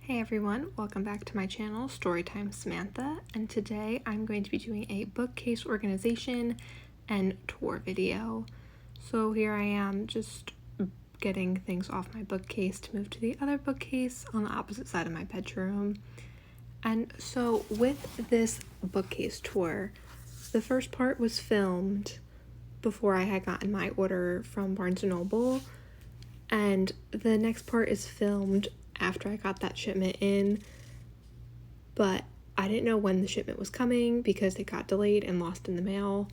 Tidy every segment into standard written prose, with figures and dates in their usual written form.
Hey everyone, welcome back to my channel, Storytime Samantha, and today I'm going to be doing a bookcase organization and tour video. So here I am just getting things off my bookcase to move to the other bookcase on the opposite side of my bedroom. And so with this bookcase tour, the first part was filmed before I had gotten my order from Barnes and Noble, and the next part is filmed after I got that shipment in, but I didn't know when the shipment was coming because it got delayed and lost in the mail.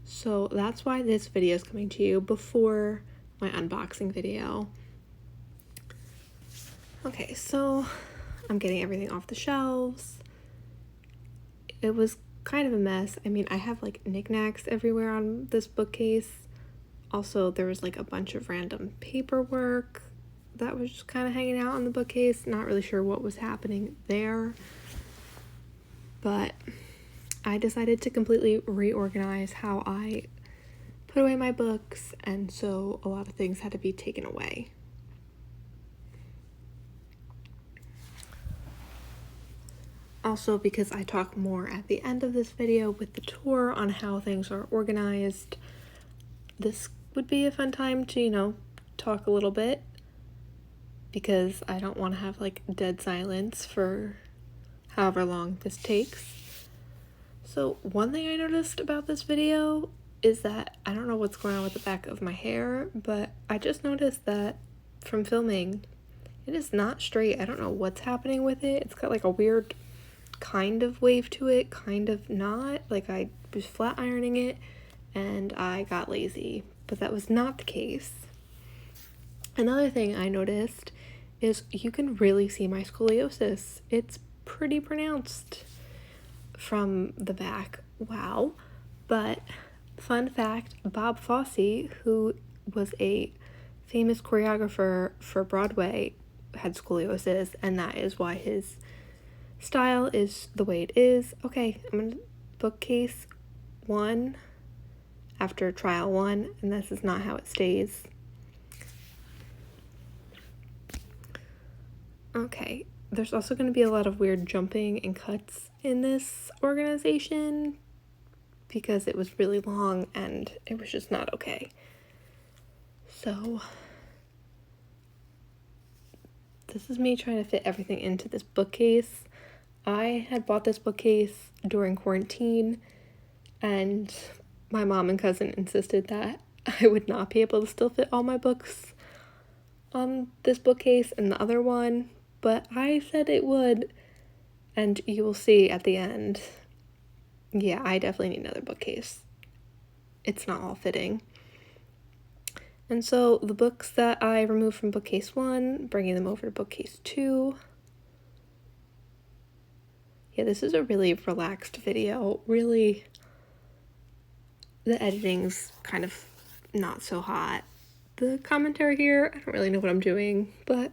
So that's why this video is coming to you before my unboxing video. Okay, so I'm getting everything off the shelves. It was kind of a mess. I mean, I have like knickknacks everywhere on this bookcase. Also, there was like a bunch of random paperwork that was just kind of hanging out on the bookcase. Not really sure what was happening there, but I decided to completely reorganize how I put away my books, and so a lot of things had to be taken away. Also, because I talk more at the end of this video with the tour on how things are organized, this would be a fun time to, talk a little bit, because I don't want to have like dead silence for however long this takes. So one thing I noticed about this video is that I don't know what's going on with the back of my hair, but I just noticed that from filming, it is not straight. I don't know what's happening with it. It's got like a weird kind of wave to it, kind of not. Like I was flat ironing it and I got lazy, but that was not the case. Another thing I noticed is you can really see my scoliosis. It's pretty pronounced from the back. Wow. But fun fact, Bob Fosse, who was a famous choreographer for Broadway, had scoliosis, and that is why his style is the way it is. Okay, I'm gonna bookcase 1 after trial 1, and this is not how it stays. Okay, there's also going to be a lot of weird jumping and cuts in this organization because it was really long and it was just not okay. So this is me trying to fit everything into this bookcase. I had bought this bookcase during quarantine, and my mom and cousin insisted that I would not be able to still fit all my books on this bookcase and the other one, but I said it would, and you will see at the end. Yeah, I definitely need another bookcase. It's not all fitting. And so the books that I removed from bookcase 1, bringing them over to bookcase 2. Yeah, this is a really relaxed video. Really, the editing's kind of not so hot. The commentary here, I don't really know what I'm doing, but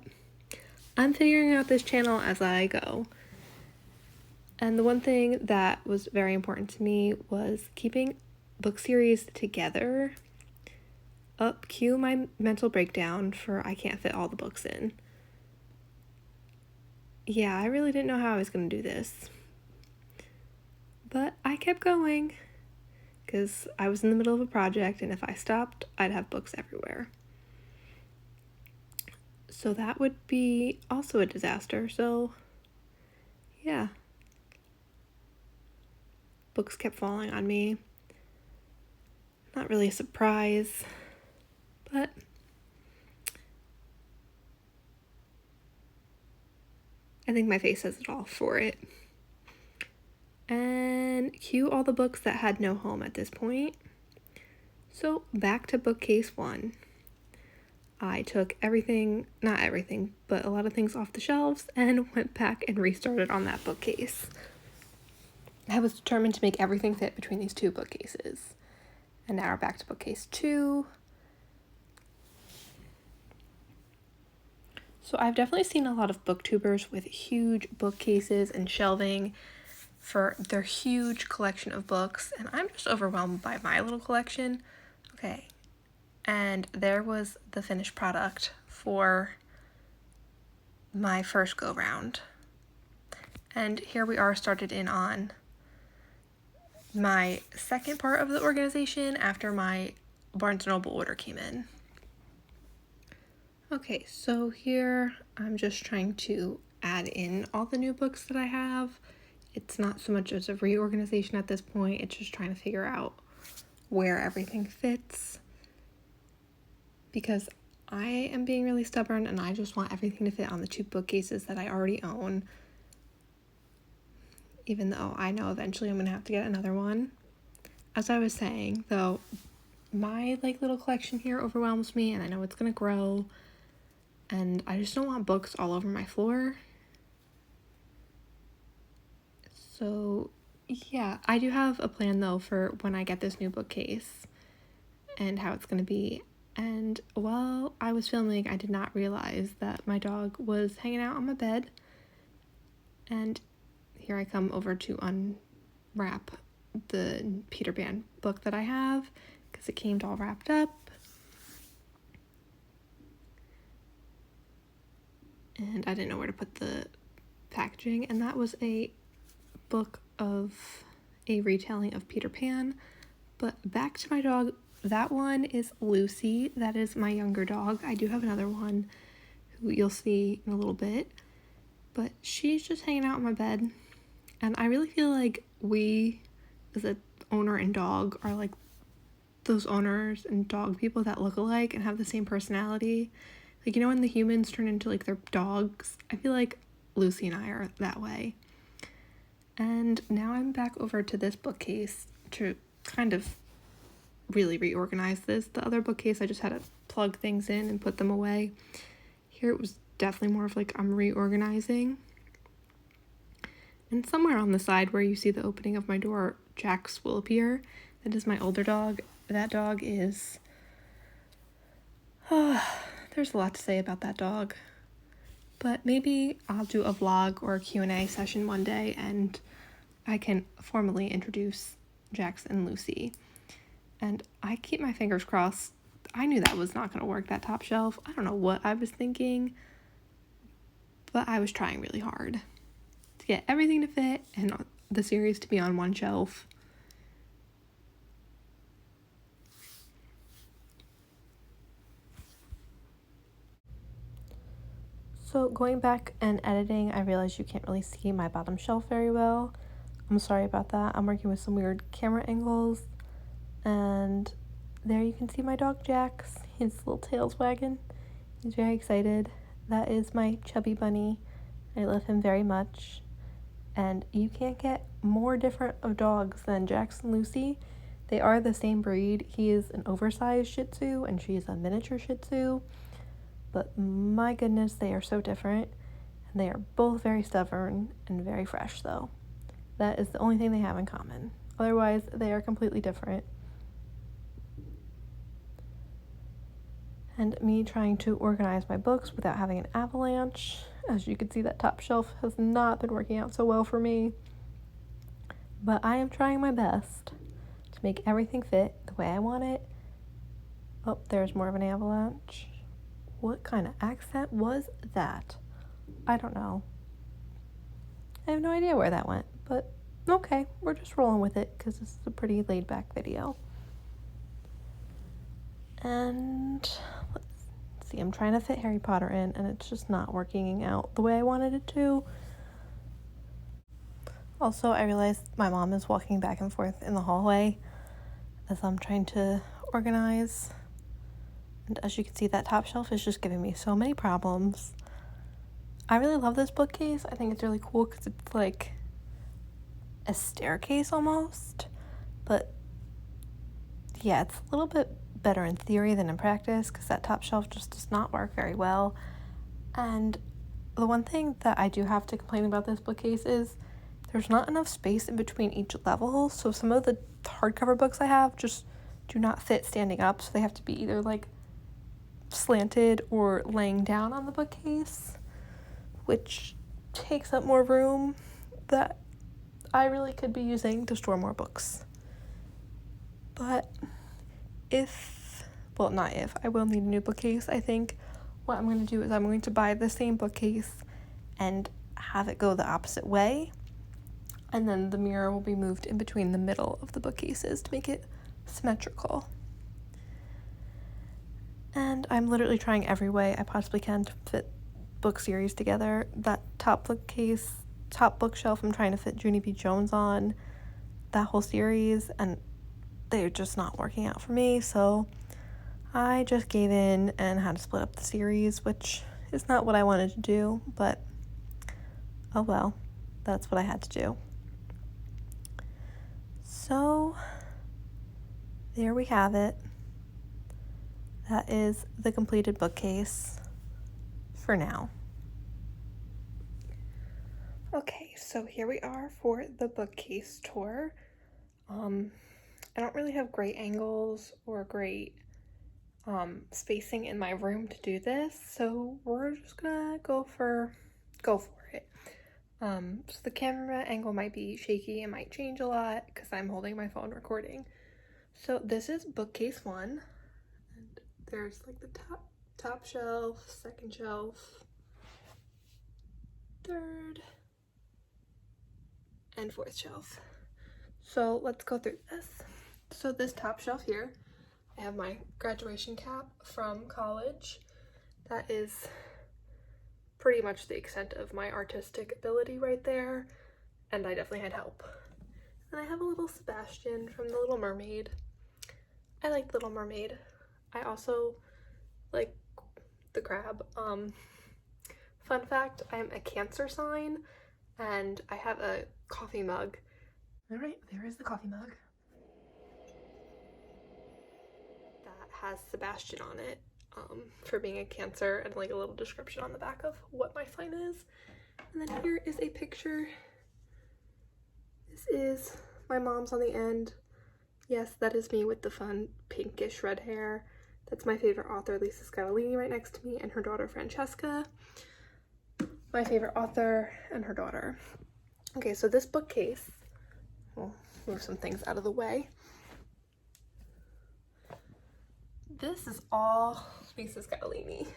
I'm figuring out this channel as I go. And the one thing that was very important to me was keeping book series together. Cue my mental breakdown for I can't fit all the books in. Yeah, I really didn't know how I was going to do this. But I kept going because I was in the middle of a project, and if I stopped, I'd have books everywhere. So that would be also a disaster. So yeah, books kept falling on me. Not really a surprise, but I think my face says it all for it. And cue all the books that had no home at this point. So back to bookcase 1. I took everything, not everything, but a lot of things off the shelves and went back and restarted on that bookcase. I was determined to make everything fit between these two bookcases. And now we're back to bookcase 2. So I've definitely seen a lot of booktubers with huge bookcases and shelving for their huge collection of books, and I'm just overwhelmed by my little collection. Okay, and there was the finished product for my first go round. And here we are started in on my second part of the organization after my Barnes and Noble order came in. Okay, so here I'm just trying to add in all the new books that I have. It's not so much as a reorganization at this point, it's just trying to figure out where everything fits. Because I am being really stubborn and I just want everything to fit on the 2 bookcases that I already own. Even though I know eventually I'm going to have to get another one. As I was saying, though, my little collection here overwhelms me and I know it's going to grow. And I just don't want books all over my floor. So, yeah, I do have a plan, though, for when I get this new bookcase and how it's going to be. And while I was filming, I did not realize that my dog was hanging out on my bed. And here I come over to unwrap the Peter Pan book that I have because it came all wrapped up. And I didn't know where to put the packaging, and that was a book of a retelling of Peter Pan. But back to my dog, that one is Lucy. That is my younger dog. I do have another one who you'll see in a little bit, but she's just hanging out on my bed, and I really feel like we as an owner and dog are like those owners and dog people that look alike and have the same personality. Like, you know when the humans turn into their dogs? I feel like Lucy and I are that way. And now I'm back over to this bookcase to kind of really reorganize this. The other bookcase, I just had to plug things in and put them away. Here it was definitely more of I'm reorganizing. And somewhere on the side where you see the opening of my door, Jax will appear. That is my older dog. That dog is... there's a lot to say about that dog. But maybe I'll do a vlog or a Q&A session one day and I can formally introduce Jax and Lucy. And I keep my fingers crossed. I knew that was not going to work, that top shelf. I don't know what I was thinking, but I was trying really hard to get everything to fit and the series to be on one shelf. So going back and editing, I realized you can't really see my bottom shelf very well. I'm sorry about that. I'm working with some weird camera angles. And there you can see my dog Jax. His little tail's wagging. He's very excited. That is my chubby bunny. I love him very much. And you can't get more different of dogs than Jax and Lucy. They are the same breed. He is an oversized Shih Tzu and she's a miniature Shih Tzu. But my goodness, they are so different. And they are both very stubborn and very fresh, though. That is the only thing they have in common. Otherwise, they are completely different. And me trying to organize my books without having an avalanche. As you can see, that top shelf has not been working out so well for me. But I am trying my best to make everything fit the way I want it. Oh, there's more of an avalanche. What kind of accent was that? I don't know. I have no idea where that went, but okay, we're just rolling with it because this is a pretty laid back video. And let's see, I'm trying to fit Harry Potter in and it's just not working out the way I wanted it to. Also, I realized my mom is walking back and forth in the hallway as I'm trying to organize. And as you can see, that top shelf is just giving me so many problems. I really love this bookcase. I think it's really cool because it's like a staircase almost. But yeah, it's a little bit better in theory than in practice because that top shelf just does not work very well. And the one thing that I do have to complain about this bookcase is there's not enough space in between each level. So some of the hardcover books I have just do not fit standing up. So they have to be either slanted or laying down on the bookcase, which takes up more room that I really could be using to store more books. But I will need a new bookcase. I think what I'm going to do is I'm going to buy the same bookcase and have it go the opposite way. And then the mirror will be moved in between the middle of the bookcases to make it symmetrical. And I'm literally trying every way I possibly can to fit book series together. That top bookshelf, I'm trying to fit Junie B. Jones on, that whole series, and they're just not working out for me, so I just gave in and had to split up the series, which is not what I wanted to do, but oh well, that's what I had to do. So there we have it. That is the completed bookcase for now. Okay, so here we are for the bookcase tour. I don't really have great angles or great spacing in my room to do this, so we're just gonna go for it. So the camera angle might be shaky, it might change a lot because I'm holding my phone recording. So this is bookcase 1, and there's like the top shelf, second shelf, third, and fourth shelf. So let's go through this. So this top shelf here, I have my graduation cap from college. That is pretty much the extent of my artistic ability right there, and I definitely had help. And I have a little Sebastian from The Little Mermaid. I like Little Mermaid. I also like the crab. Fun fact, I am a Cancer sign, and I have a coffee mug. All right, there is the coffee mug. That has Sebastian on it, for being a Cancer, and like a little description on the back of what my sign is. And then here is a picture. This is my mom's on the end. Yes, that is me with the fun pinkish red hair. That's my favorite author, Lisa Scatolini, right next to me, and her daughter Francesca. My favorite author and her daughter. Okay, so this bookcase, we'll move some things out of the way. This is all Lisa Scatolini,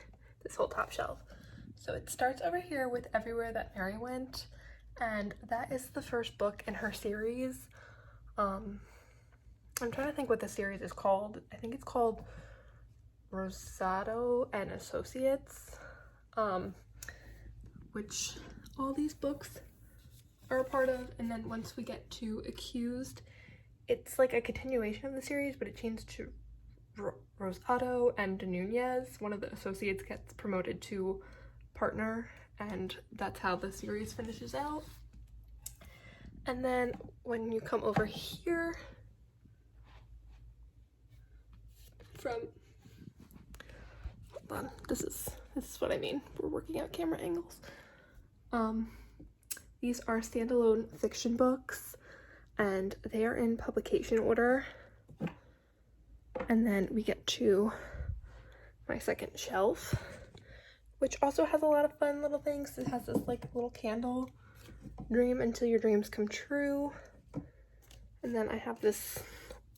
this whole top shelf. So it starts over here with Everywhere That Mary Went, and that is the first book in her series. I'm trying to think what the series is called. I think it's called Rosado and Associates, which all these books are a part of. And then once we get to Accused, it's like a continuation of the series, but it changed to Rosado and Nunez. One of the associates gets promoted to partner, and that's how the series finishes out. And then when you come over here from, hold on, this is what I mean. We're working out camera angles. These are standalone fiction books, and they are in publication order. And then we get to my second shelf, which also has a lot of fun little things. It has this like little candle, dream until your dreams come true. And then I have this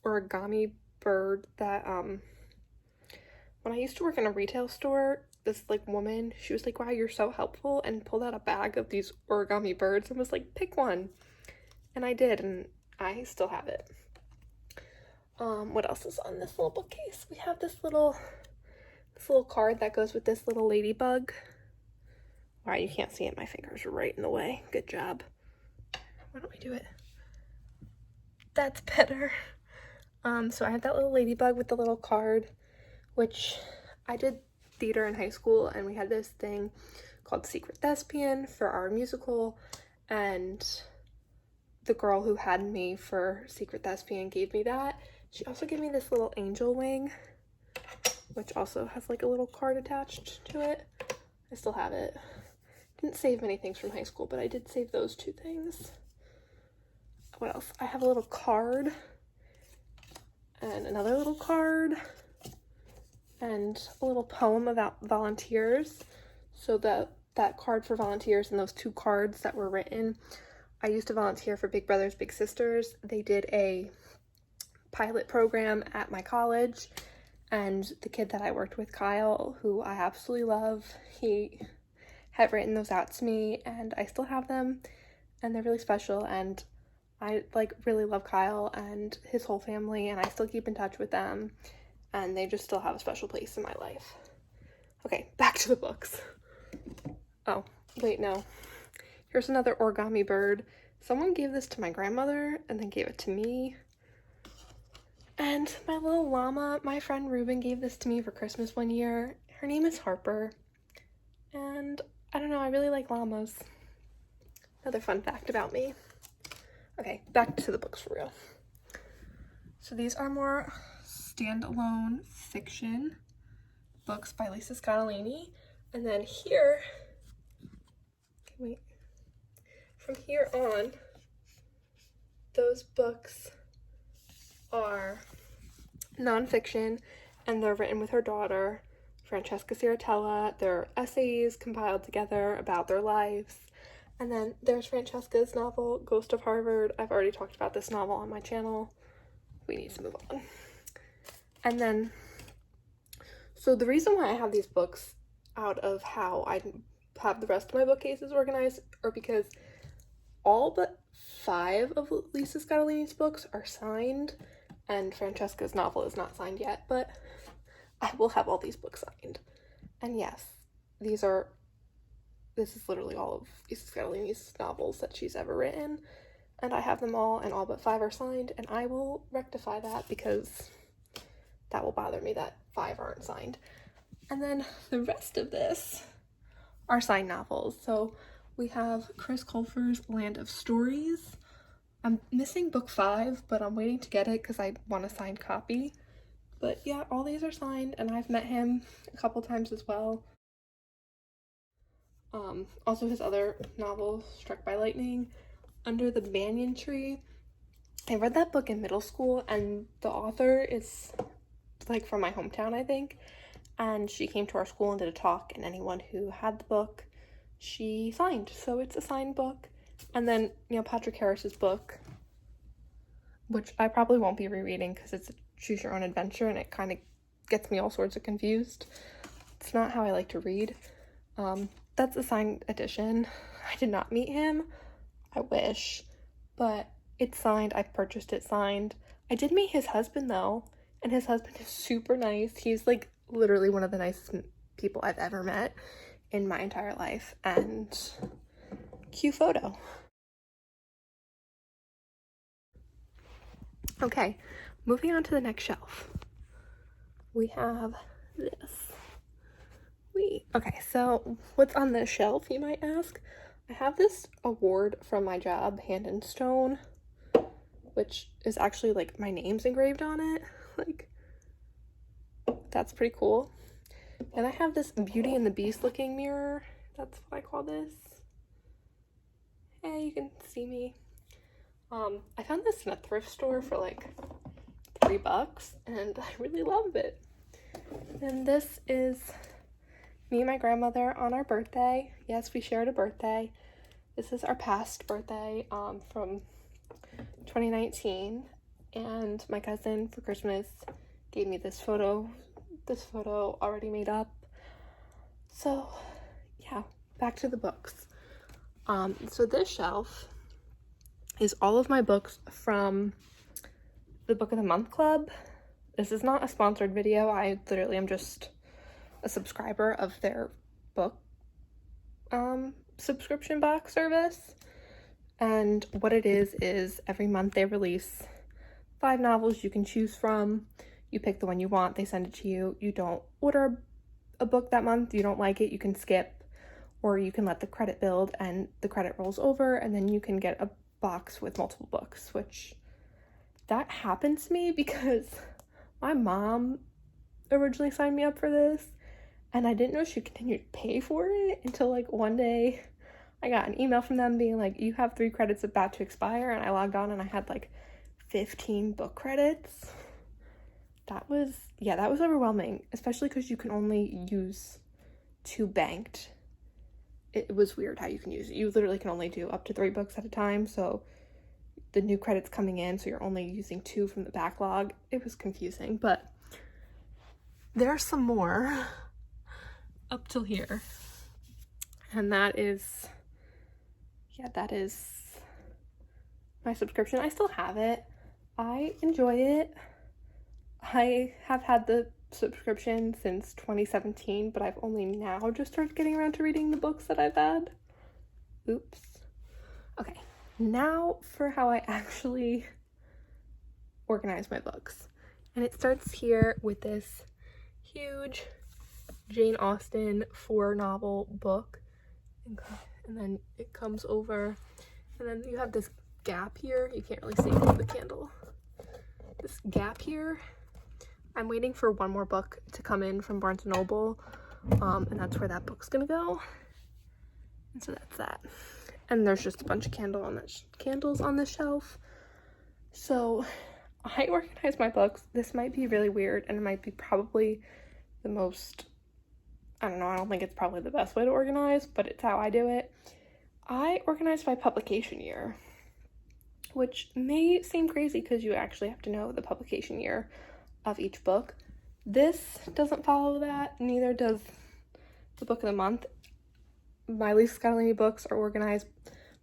origami bird that when I used to work in a retail store, this like woman, she was like, wow, you're so helpful, and pulled out a bag of these origami birds and was like, pick one. And I did, and I still have it. What else is on this little bookcase? We have this little card that goes with this little ladybug. Wow, you can't see it, my fingers are right in the way. Good job. Why don't we do it? That's better. So I have that little ladybug with the little card, which I did theater in high school, and we had this thing called Secret Thespian for our musical, and the girl who had me for Secret Thespian gave me that. She also gave me this little angel wing, which also has like a little card attached to it. I still have it. Didn't save many things from high school, but I did save those two things. What else? I have a little card and another little card and a little poem about volunteers. So that card for volunteers and those two cards that were written, I used to volunteer for Big Brothers Big Sisters. They did a pilot program at my college, and the kid that I worked with, Kyle, who I absolutely love, he have written those out to me, and I still have them, and they're really special, and I like really love Kyle and his whole family, and I still keep in touch with them, and they just still have a special place in my life. Okay, back to the books. Oh, wait, no. Here's another origami bird. Someone gave this to my grandmother and then gave it to me. And my little llama, my friend Ruben gave this to me for Christmas one year. Her name is Harper. And I don't know, I really like llamas. Another fun fact about me. Okay, back to the books for real. So these are more standalone fiction books by Lisa Scottolini. And then here, from here on, those books are nonfiction, and they're written with her daughter, Francesca Ciaratella. They're essays compiled together about their lives. And then there's Francesca's novel, Ghost of Harvard. I've already talked about this novel on my channel. We need to move on. And then, so the reason why I have these books out of how I have the rest of my bookcases organized are because all but 5 of Lisa Scottolini's books are signed, and Francesca's novel is not signed yet, but I will have all these books signed. And yes, this is literally all of Lisa Scottolini's novels that she's ever written, and I have them all, and all but 5 are signed, and I will rectify that because that will bother me that 5 aren't signed. And then the rest of this are signed novels. So we have Chris Colfer's Land of Stories. I'm missing book 5, but I'm waiting to get it because I want a signed copy. But yeah, all these are signed, and I've met him a couple times as well. Also his other novel, Struck by Lightning, Under the Banyan Tree. I read that book in middle school, and the author is like from my hometown, I think. And she came to our school and did a talk, and anyone who had the book, she signed. So it's a signed book. And then Neil Patrick Harris's book, which I probably won't be rereading because it's a choose your own adventure, and it kind of gets me all sorts of confused. It's not how I like to read. That's a signed edition. I did not meet him. I wish. But it's signed. I purchased it signed. I did meet his husband though, and his husband is super nice. He's like literally one of the nicest people I've ever met in my entire life. And cute photo. Okay, moving on to the next shelf. We have this. Okay, so what's on this shelf, you might ask? I have this award from my job, Hand and Stone, which is actually like my name's engraved on it. Like, that's pretty cool. And I have this Beauty and the Beast looking mirror. That's what I call this. Hey, you can see me. I found this in a thrift store for like $3, and I really love it. And this is me and my grandmother on our birthday. Yes, we shared a birthday. This is our past birthday from 2019, and my cousin for Christmas gave me this photo already made up. So yeah, back to the books. So this shelf is all of my books from the Book of the Month Club. This is not a sponsored video. I literally am just a subscriber of their book subscription box service. And what it is every month they release 5 novels you can choose from. You pick the one you want, they send it to you. You don't order a book that month, you don't like it, you can skip, or you can let the credit build and the credit rolls over, and then you can get a box with multiple books, which that happened to me because my mom originally signed me up for this, and I didn't know she'd continue to pay for it until like one day I got an email from them being like, you have 3 credits about to expire, and I logged on and I had like 15 book credits. That was overwhelming, especially because you can only use 2 banked. It was weird how you can use it. You literally can only do up to 3 books at a time, so the new credits coming in, so you're only using 2 from the backlog. It was confusing, but there's some more up till here. And that is my subscription. I still have it. I enjoy it. I have had the subscription since 2017, but I've only now just started getting around to reading the books that I've had. Oops. Okay, now for how I actually organize my books. And it starts here with this huge Jane Austen 4-novel book. And then it comes over, and then you have this gap here. You can't really see it with the candle. This gap here. I'm waiting for one more book to come in from Barnes and Noble, and that's where that book's gonna go. And so that's that. And there's just a bunch of candles on this shelf. So I organize my books. This might be really weird, and it might be probably the most, I don't know, I don't think it's probably the best way to organize, but it's how I do it. I organize by publication year, which may seem crazy because you actually have to know the publication year of each book. This doesn't follow that, neither does the book of the month. Miley's Scottolini books are organized.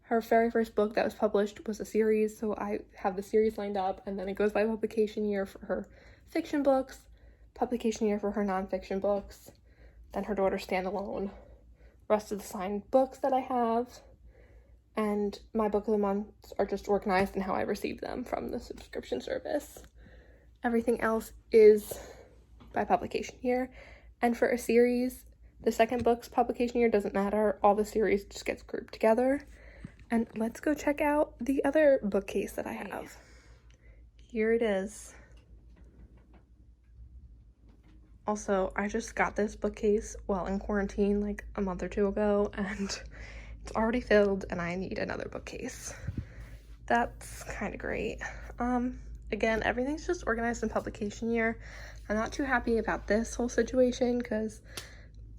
Her very first book that was published was a series, so I have the series lined up, and then it goes by publication year for her fiction books, publication year for her nonfiction books, then her daughter's standalone, rest of the signed books that I have, and my book of the months are just organized in how I receive them from the subscription service. Everything else is by publication year, and for a series, the second book's publication year doesn't matter. All the series just gets grouped together. And let's go check out the other bookcase that I have. Here it is. Also, I just got this bookcase while in quarantine like a month or two ago, and it's already filled and I need another bookcase. That's kind of great. Again, everything's just organized in publication year. I'm not too happy about this whole situation because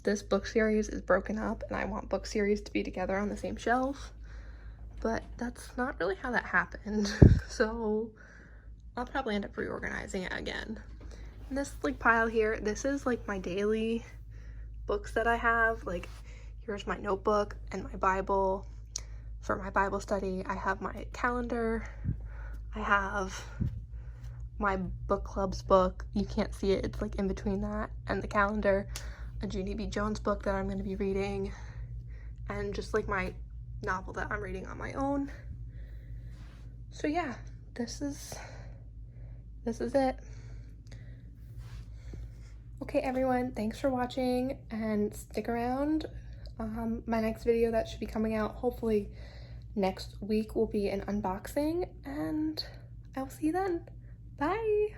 this book series is broken up and I want book series to be together on the same shelf, but that's not really how that happened. So I'll probably end up reorganizing it again. And this like pile here, this is like my daily books that I have. Like here's my notebook and my Bible for my Bible study. I have my calendar. I have my book club's book. You can't see it. It's like in between that and the calendar. A Junie B. Jones book that I'm going to be reading. And just like my novel that I'm reading on my own. So yeah, this is it. Okay everyone, thanks for watching and stick around. My next video that should be coming out hopefully next week will be an unboxing, and I'll see you then. Bye!